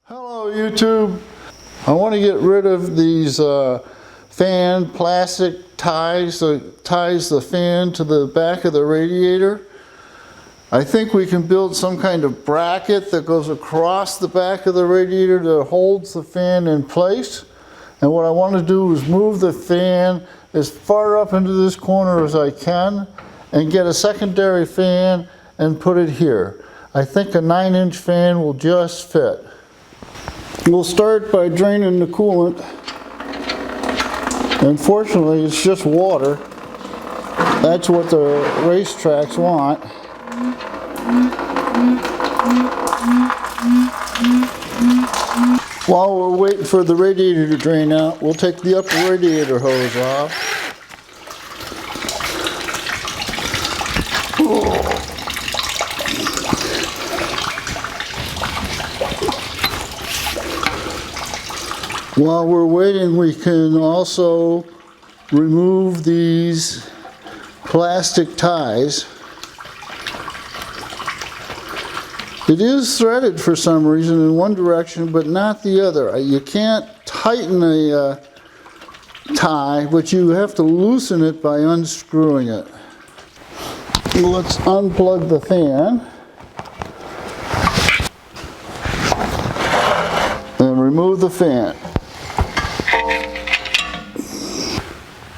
Hello YouTube. I want to get rid of these fan plastic ties that ties the fan to the back of the radiator. I think we can build some kind of bracket that goes across the back of the radiator that holds the fan in place. And what I want to do is move the fan as far up into this corner as I can and get a secondary fan and put it here. I think a 9-inch fan will just fit. We'll start by draining the coolant. Unfortunately, it's just water. That's what the racetracks want. While we're waiting for the radiator to drain out, we'll take the upper radiator hose off. While we're waiting, we can also remove these plastic ties. It is threaded for some reason in one direction, but not the other. You can't tighten a tie, but you have to loosen it by unscrewing it. Let's unplug the fan and remove the fan.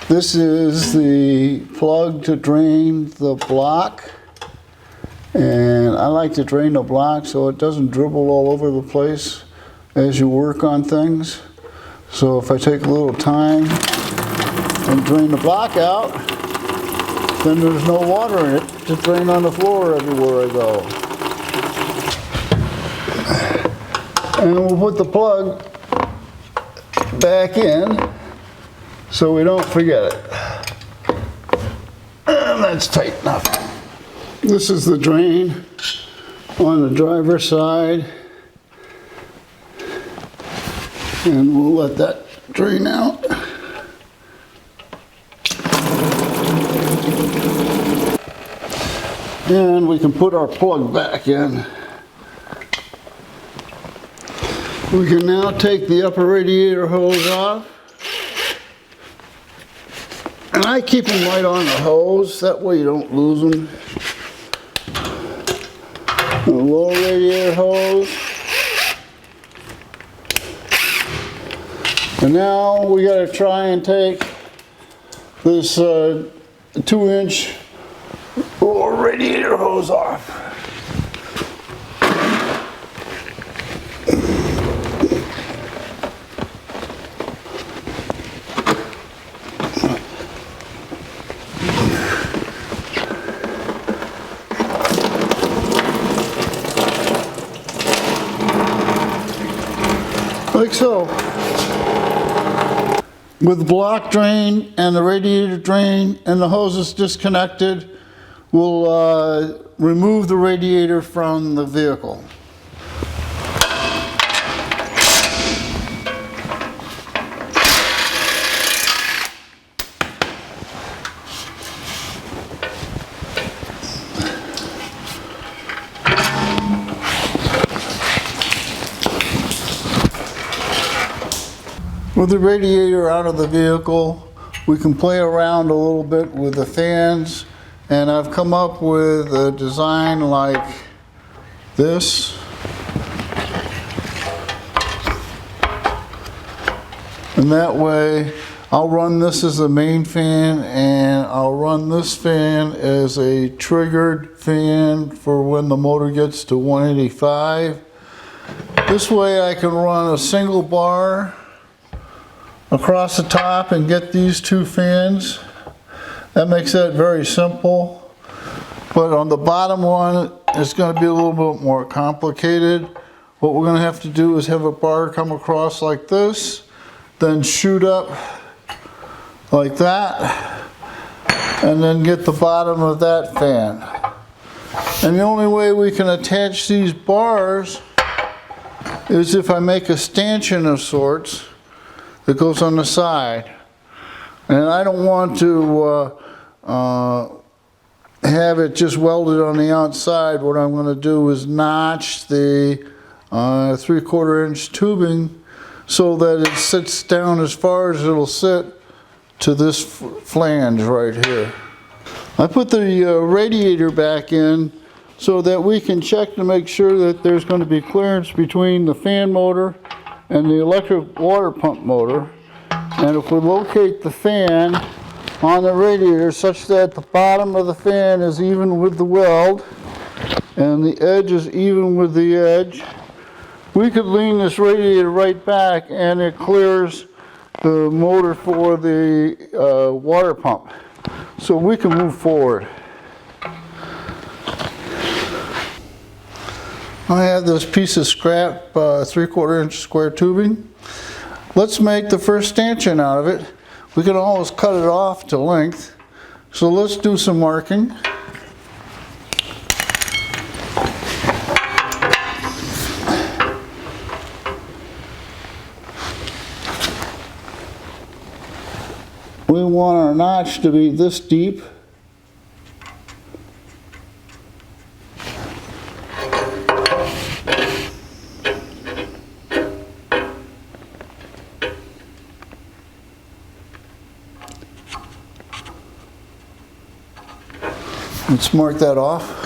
This is the plug to drain the block, and I like to drain the block so it doesn't dribble all over the place as you work on things. So if I take a little time and drain the block out, then there's no water in it to drain on the floor everywhere I go. And we'll put the plug back in so we don't forget it. And that's tight enough. This is the drain on the driver's side. And we'll let that drain out. And we can put our plug back in. We can now take the upper radiator hose off. And I keep them right on the hose, that way you don't lose them. The lower radiator hose. And now we got to try and take this 2-inch lower radiator hose off. Like so. With the block drain and the radiator drain and the hoses disconnected, we'll remove the radiator from the vehicle. With the radiator out of the vehicle, we can play around a little bit with the fans, and I've come up with a design like this. And that way, I'll run this as the main fan, and I'll run this fan as a triggered fan for when the motor gets to 185. This way I can run a single bar across the top and get these two fans. That makes that very simple. But on the bottom one, it's going to be a little bit more complicated. What we're going to have to do is have a bar come across like this, then shoot up like that, and then get the bottom of that fan. And the only way we can attach these bars is if I make a stanchion of sorts that goes on the side. And I don't want to have it just welded on the outside. What I'm going to do is notch the 3/4 inch tubing so that it sits down as far as it'll sit to this flange right here. I put the radiator back in so that we can check to make sure that there's going to be clearance between the fan motor and the electric water pump motor. And if we locate the fan on the radiator such that the bottom of the fan is even with the weld and the edge is even with the edge, we could lean this radiator right back and it clears the motor for the water pump. So we can move forward. I have this piece of scrap 3/4 inch square tubing. Let's make the first stanchion out of it. We can always cut it off to length. So let's do some marking. We want our notch to be this deep. Let's mark that off.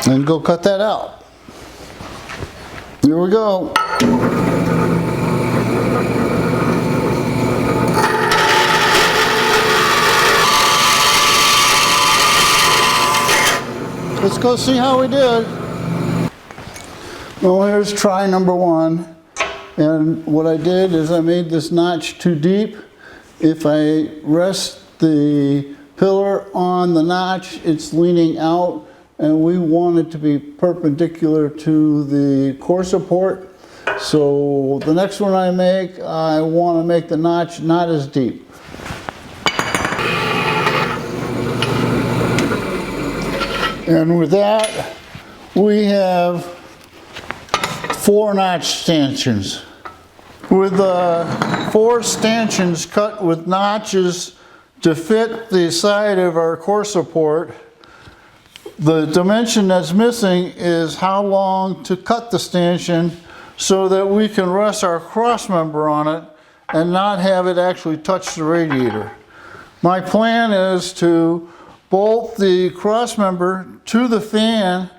And go cut that out. Here we go. Let's go see how we did. Well, here's try number one. And what I did is I made this notch too deep. If I rest the pillar on the notch, it's leaning out, and we want it to be perpendicular to the core support. So the next one I want to make the notch not as deep. And with that, we have 4 notch stanchions. With 4 stanchions cut with notches to fit the side of our core support, the dimension that's missing is how long to cut the stanchion so that we can rest our cross member on it and not have it actually touch the radiator. My plan is to bolt the cross member to the fan,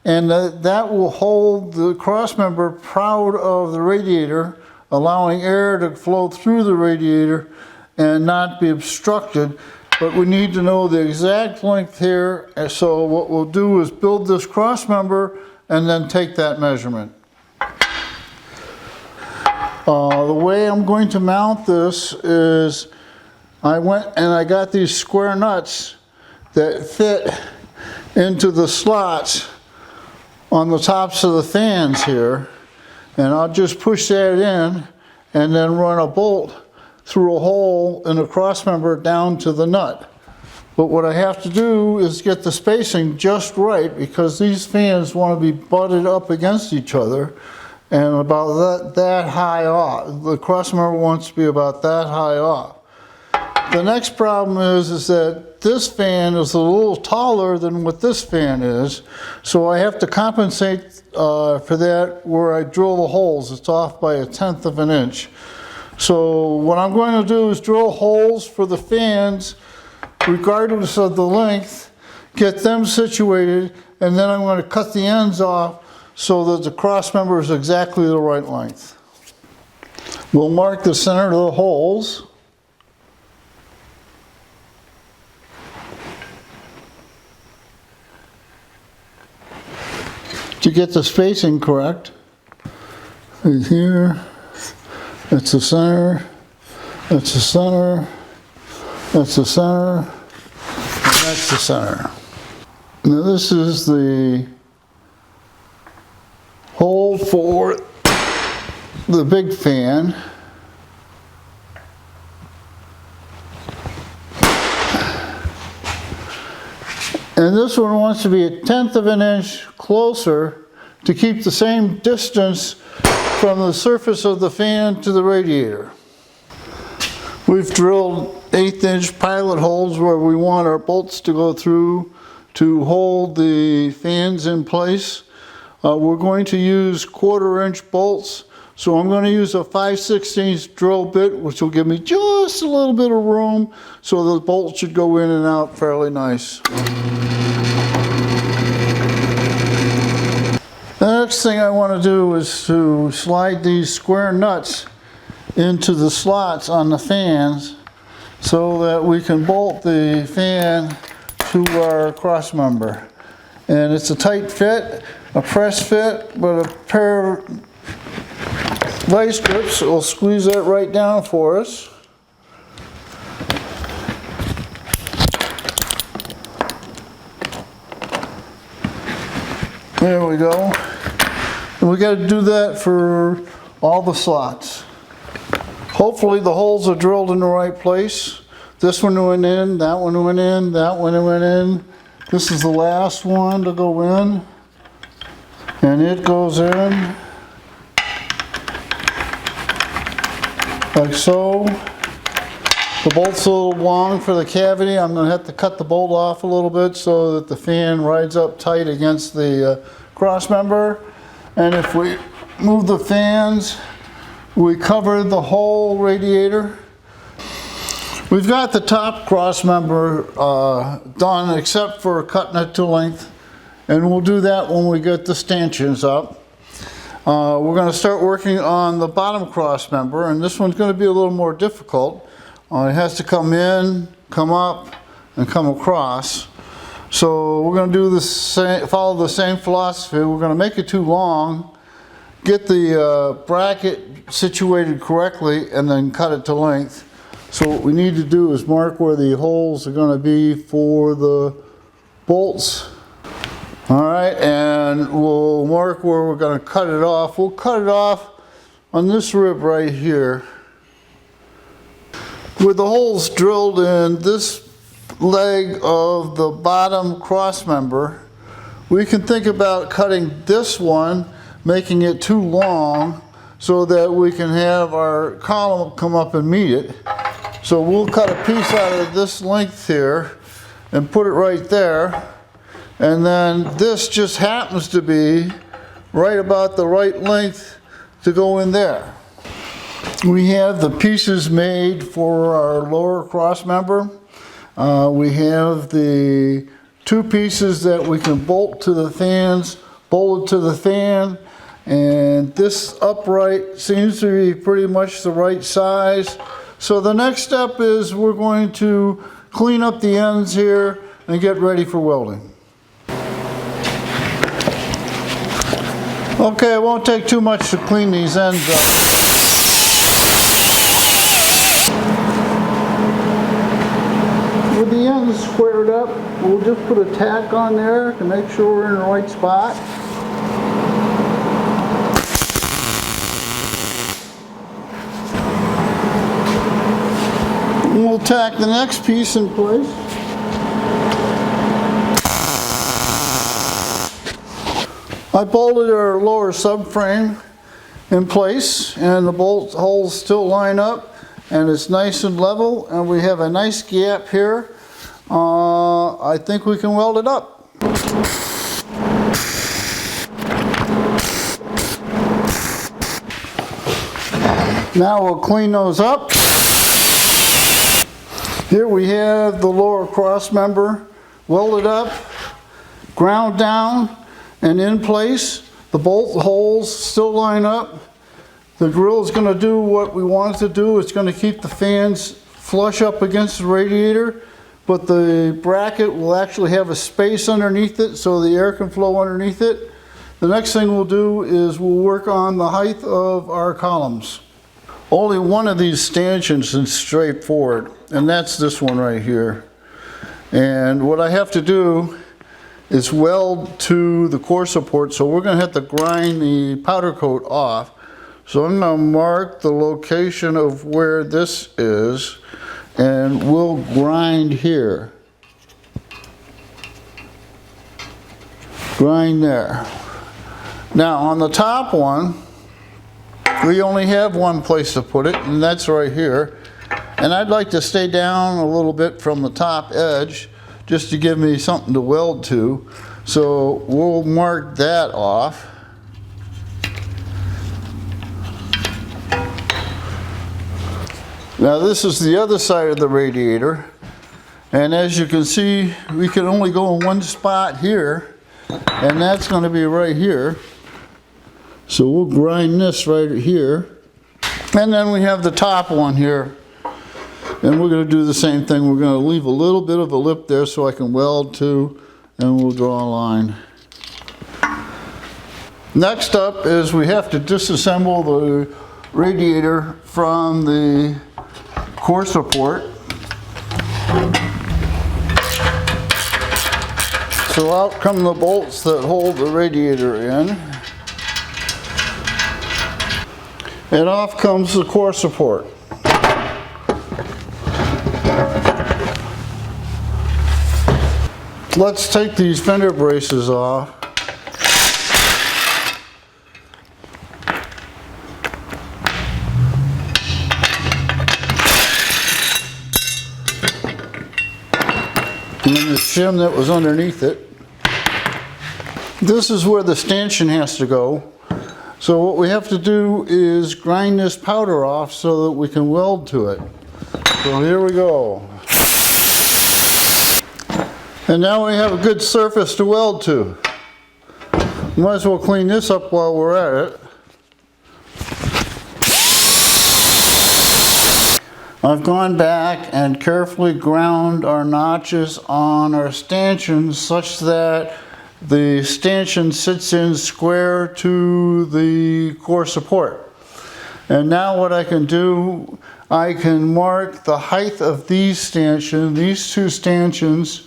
and that will hold the cross member proud of the radiator, allowing air to flow through the radiator and not be obstructed. But we need to know the exact length here, and so what we'll do is build this cross member and then take that measurement. The way I'm going to mount this is I went and I got these square nuts that fit into the slots on the tops of the fans here, and I'll just push that in and then run a bolt through a hole in the cross member down to the nut. But what I have to do is get the spacing just right, because these fans want to be butted up against each other and about that high off. The cross member wants to be about that high off. The next problem is that this fan is a little taller than what this fan is, so I have to compensate for that where I drill the holes. It's off by 1/10 of an inch. So what I'm going to do is drill holes for the fans regardless of the length, get them situated, and then I'm going to cut the ends off so that the cross member is exactly the right length. We'll mark the center of the holes. To get the spacing correct. Right here, that's the center, that's the center, that's the center, and that's the center. Now this is the hole for the big fan. And this one wants to be 1/10 of an inch closer to keep the same distance from the surface of the fan to the radiator. We've drilled 1/8" pilot holes where we want our bolts to go through to hold the fans in place. We're going to use 1/4" bolts, so I'm going to use a 5/16 drill bit, which will give me just a little bit of room, so the bolts should go in and out fairly nice. The next thing I want to do is to slide these square nuts into the slots on the fans so that we can bolt the fan to our cross member. And it's a tight fit, a press fit, but a pair of vice grips will squeeze that right down for us. There we go. And we got to do that for all the slots. Hopefully the holes are drilled in the right place. This one went in, that one went in, that one went in. This is the last one to go in. And it goes in like so. The bolt's a little long for the cavity. I'm going to have to cut the bolt off a little bit so that the fan rides up tight against the cross member. And if we move the fans, we cover the whole radiator. We've got the top cross member done except for cutting it to length, and we'll do that when we get the stanchions up. We're going to start working on the bottom cross member, and this one's going to be a little more difficult. It has to come in, come up, and come across. So we're going to do the same, follow the same philosophy. We're going to make it too long, get the bracket situated correctly, and then cut it to length. So what we need to do is mark where the holes are going to be for the bolts. All right, and we'll mark where we're going to cut it off. We'll cut it off on this rib right here. With the holes drilled in this leg of the bottom cross member, we can think about cutting this one, making it too long so that we can have our column come up and meet it. So we'll cut a piece out of this length here and put it right there. And then this just happens to be right about the right length to go in there. We have the pieces made for our lower cross member. We have the two pieces that we can bolt to the fans, bolted to the fan, and this upright seems to be pretty much the right size. So the next step is we're going to clean up the ends here and get ready for welding. Okay, it won't take too much to clean these ends up. With the ends squared up, we'll just put a tack on there to make sure we're in the right spot. And we'll tack the next piece in place. I bolted our lower subframe in place, and the bolt holes still line up, and it's nice and level, and we have a nice gap here. I think we can weld it up. Now we'll clean those up. Here we have the lower cross member welded up, ground down, and in place. The bolt holes still line up. The drill is going to do what we want it to do. It's going to keep the fans flush up against the radiator, but the bracket will actually have a space underneath it so the air can flow underneath it. The next thing we'll do is we'll work on the height of our columns. Only one of these stanchions is straightforward, and that's this one right here. And what I have to do is weld to the core support, so we're going to have to grind the powder coat off. So I'm going to mark the location of where this is, and we'll grind here. Grind there. Now on the top one, we only have one place to put it, and that's right here. And I'd like to stay down a little bit from the top edge just to give me something to weld to. So we'll mark that off. Now this is the other side of the radiator. And as you can see, we can only go in one spot here, and that's going to be right here. So we'll grind this right here. And then we have the top one here. And we're going to do the same thing. We're going to leave a little bit of a lip there so I can weld to, and we'll draw a line. Next up is we have to disassemble the radiator from the core support. So out come the bolts that hold the radiator in. And off comes the core support. Let's take these fender braces off. And then the shim that was underneath it. This is where the stanchion has to go. So what we have to do is grind this powder off so that we can weld to it. So here we go. And now we have a good surface to weld to. Might as well clean this up while we're at it. I've gone back and carefully ground our notches on our stanchions such that the stanchion sits in square to the core support. And now what I can do, I can mark the height of these stanchions, these two stanchions,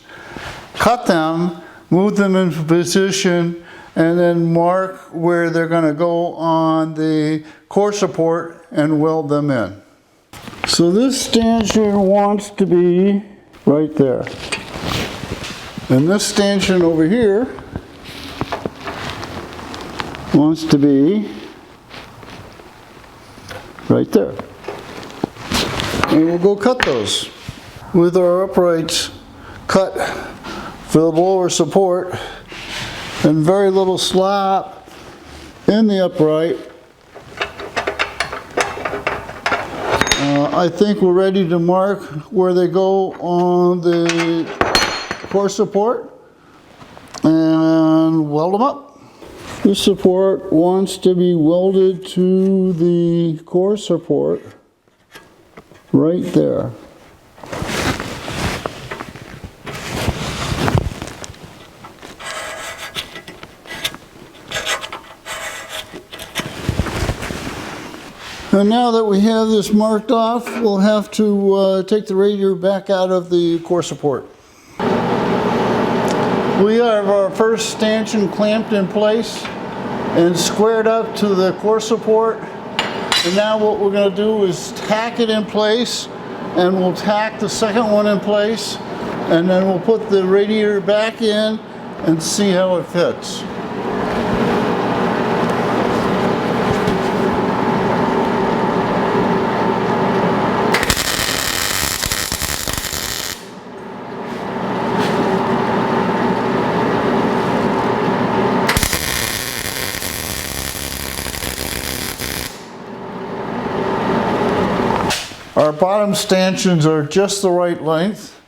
cut them, move them into position, and then mark where they're going to go on the core support and weld them in. So this stanchion wants to be right there. And this stanchion over here wants to be right there. And we'll go cut those. With our uprights cut for the lower support and very little slop in the upright, I think we're ready to mark where they go on the core support and weld them up. This support wants to be welded to the core support right there. And now that we have this marked off, we'll have to take the radiator back out of the core support. We have our first stanchion clamped in place and squared up to the core support. And now what we're going to do is tack it in place, and we'll tack the second one in place, and then we'll put the radiator back in and see how it fits. Our bottom stanchions are just the right length.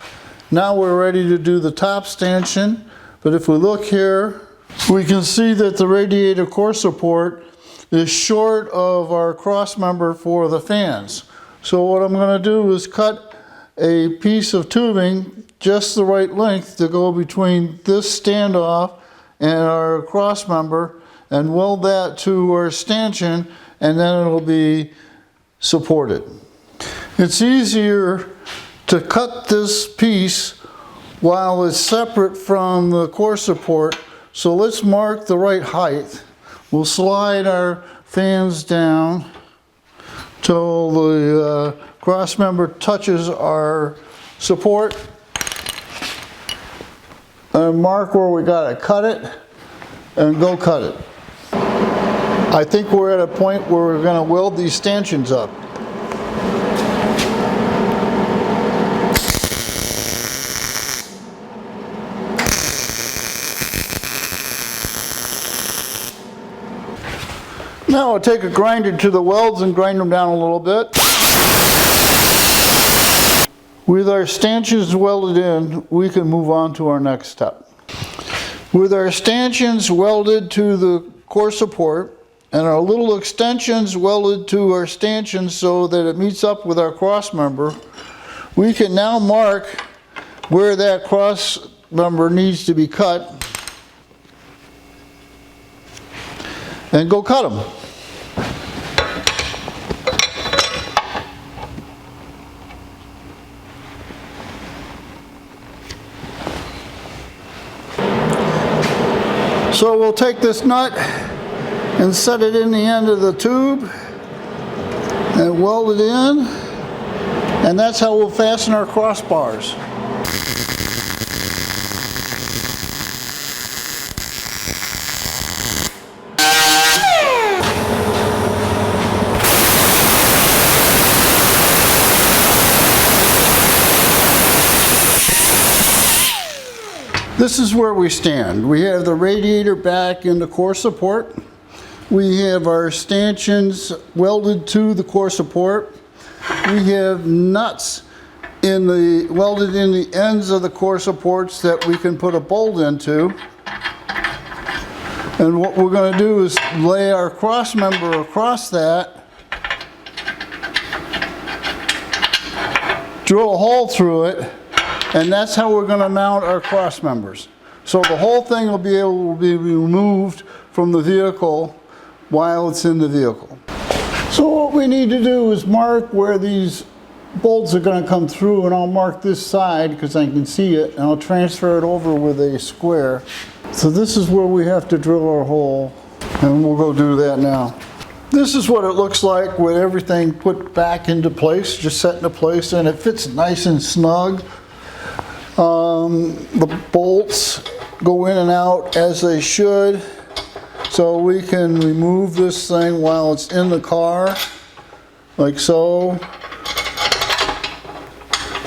Now we're ready to do the top stanchion, but if we look here, we can see that the radiator core support is short of our cross member for the fans. So what I'm going to do is cut a piece of tubing just the right length to go between this standoff and our cross member and weld that to our stanchion, and then it'll be supported. It's easier to cut this piece while it's separate from the core support, so let's mark the right height. We'll slide our fans down till the cross member touches our support, and mark where we gotta cut it, and go cut it. I think we're at a point where we're going to weld these stanchions up. Now I'll take a grinder to the welds and grind them down a little bit. With our stanchions welded in, we can move on to our next step. With our stanchions welded to the core support and our little extensions welded to our stanchions so that it meets up with our cross member, we can now mark where that cross member needs to be cut and go cut them. So we'll take this nut and set it in the end of the tube and weld it in, and that's how we'll fasten our crossbars. This is where we stand. We have the radiator back in the core support. We have our stanchions welded to the core support. We have nuts welded in the ends of the core supports that we can put a bolt into. And what we're going to do is lay our cross member across that, drill a hole through it, and that's how we're going to mount our cross members. So the whole thing will be able to be removed from the vehicle while it's in the vehicle. So what we need to do is mark where these bolts are going to come through, and I'll mark this side because I can see it, and I'll transfer it over with a square. So this is where we have to drill our hole, and we'll go do that now. This is what it looks like with everything put back into place, just set into place, and it fits nice and snug. The bolts go in and out as they should, so we can remove this thing while it's in the car, like so.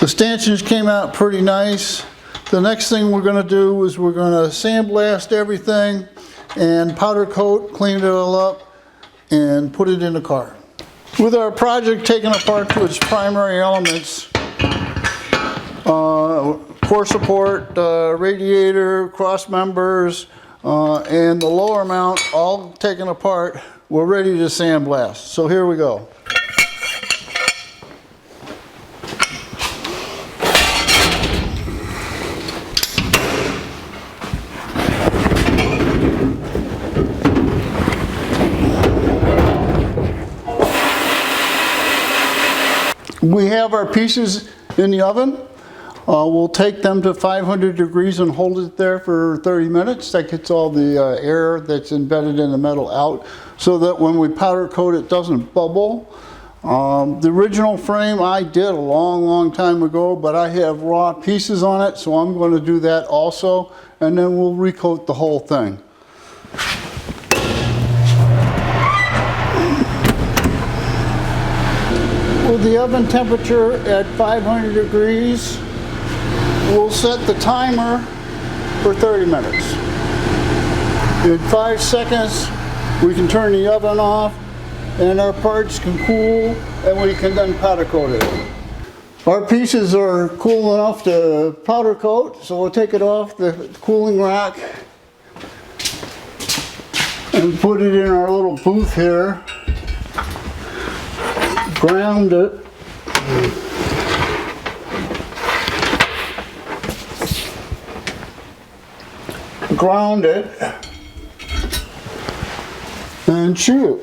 The stanchions came out pretty nice. The next thing we're going to do is we're going to sandblast everything and powder coat, clean it all up, and put it in the car. With our project taken apart to its primary elements, core support, radiator, cross members, and the lower mount all taken apart, we're ready to sandblast. So here we go. We have our pieces in the oven. We'll take them to 500 degrees and hold it there for 30 minutes. That gets all the air that's embedded in the metal out, so that when we powder coat it doesn't bubble. The original frame I did a long time ago, but I have raw pieces on it, so I'm going to do that also, and then we'll recoat the whole thing. With the oven temperature at 500 degrees, we'll set the timer for 30 minutes. In 5 seconds, we can turn the oven off and our parts can cool, and we can then powder coat it. Our pieces are cool enough to powder coat, so we'll take it off the cooling rack and put it in our little booth here. Ground it. Ground it and shoot.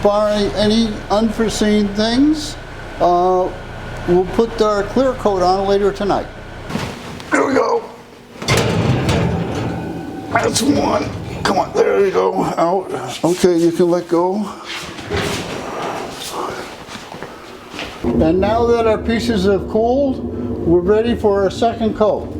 barring any unforeseen things, we'll put our clear coat on later tonight. There we go. That's one. Come on, there you go. Out. Okay, you can let go. And now that our pieces have cooled, we're ready for our second coat.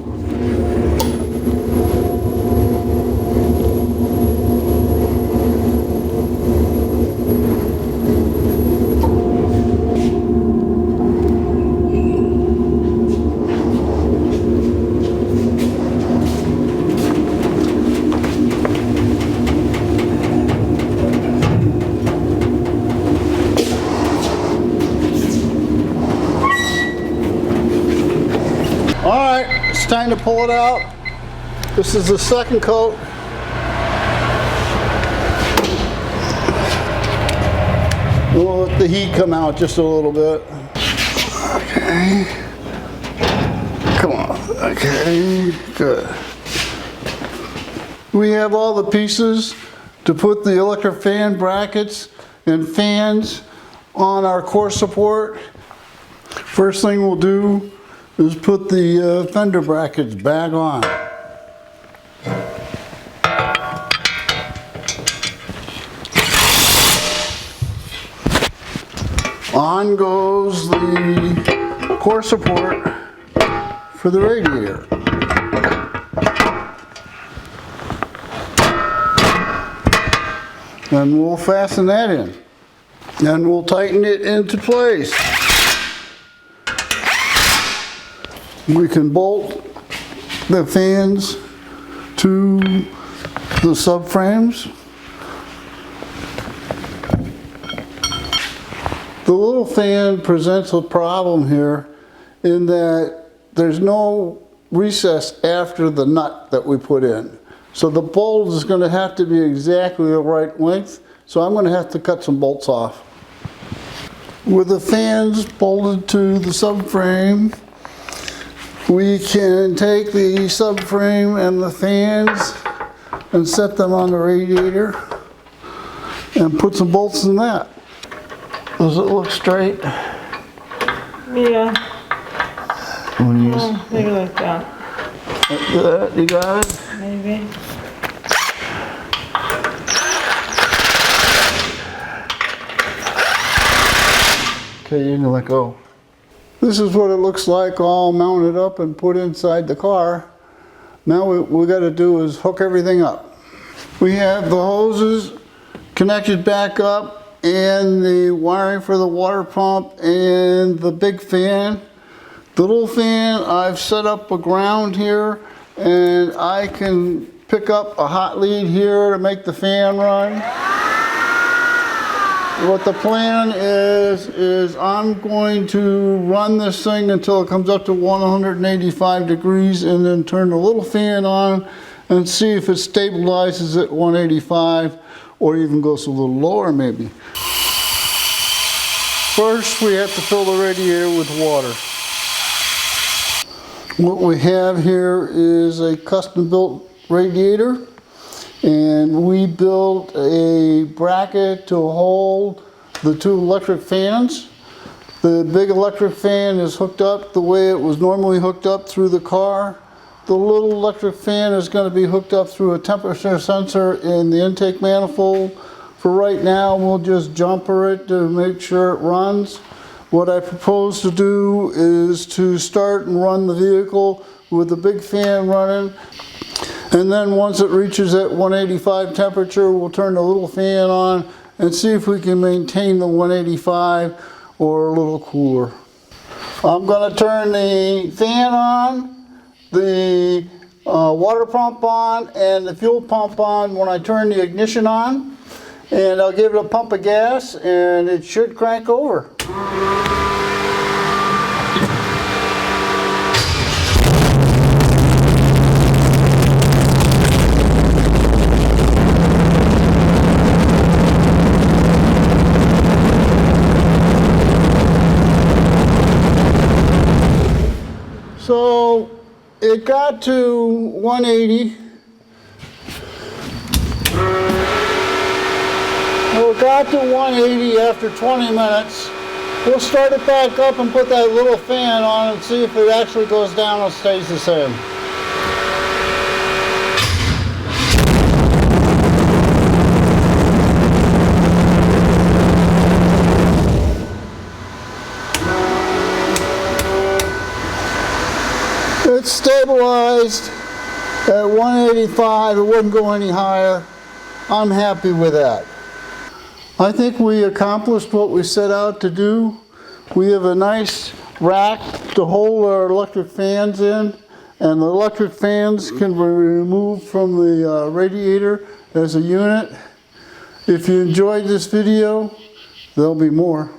It's time to pull it out. This is the second coat. We'll let the heat come out just a little bit. Okay. Come on. Okay. Good. We have all the pieces to put the electric fan brackets and fans on our core support. First thing we'll do is put the fender brackets back on. On goes the core support for the radiator. And we'll fasten that in. And we'll tighten it into place. We can bolt the fans to the subframes. The little fan presents a problem here in that there's no recess after the nut that we put in. So the bolt is going to have to be exactly the right length, so I'm going to have to cut some bolts off. With the fans bolted to the subframe, we can take the subframe and the fans and set them on the radiator and put some bolts in that. Does it look straight? Yeah. Oh, maybe like that. like that, you got it? Maybe. Okay, you can let go. This is what it looks like all mounted up and put inside the car. Now what we got to do is hook everything up. We have the hoses connected back up and the wiring for the water pump and the big fan. The little fan, I've set up a ground here and I can pick up a hot lead here to make the fan run. What the plan is I'm going to run this thing until it comes up to 185 degrees and then turn the little fan on and see if it stabilizes at 185 or even goes a little lower maybe. First we have to fill the radiator with water. What we have here is a custom built radiator. And we built a bracket to hold the two electric fans. The big electric fan is hooked up the way it was normally hooked up through the car. The little electric fan is going to be hooked up through a temperature sensor in the intake manifold. For right now, we'll just jumper it to make sure it runs. What I propose to do is to start and run the vehicle with the big fan running. And then once it reaches that 185 temperature, we'll turn the little fan on and see if we can maintain the 185 or a little cooler. I'm going to turn the fan on, the water pump on, and the fuel pump on when I turn the ignition on. And I'll give it a pump of gas and it should crank over. So it got to 180. Well, it got to 180 after 20 minutes. We'll start it back up and put that little fan on and see if it actually goes down or stays the same. It's stabilized at 185. It wouldn't go any higher. I'm happy with that. I think we accomplished what we set out to do. We have a nice rack to hold our electric fans in, and the electric fans can be removed from the radiator as a unit. If you enjoyed this video, there'll be more.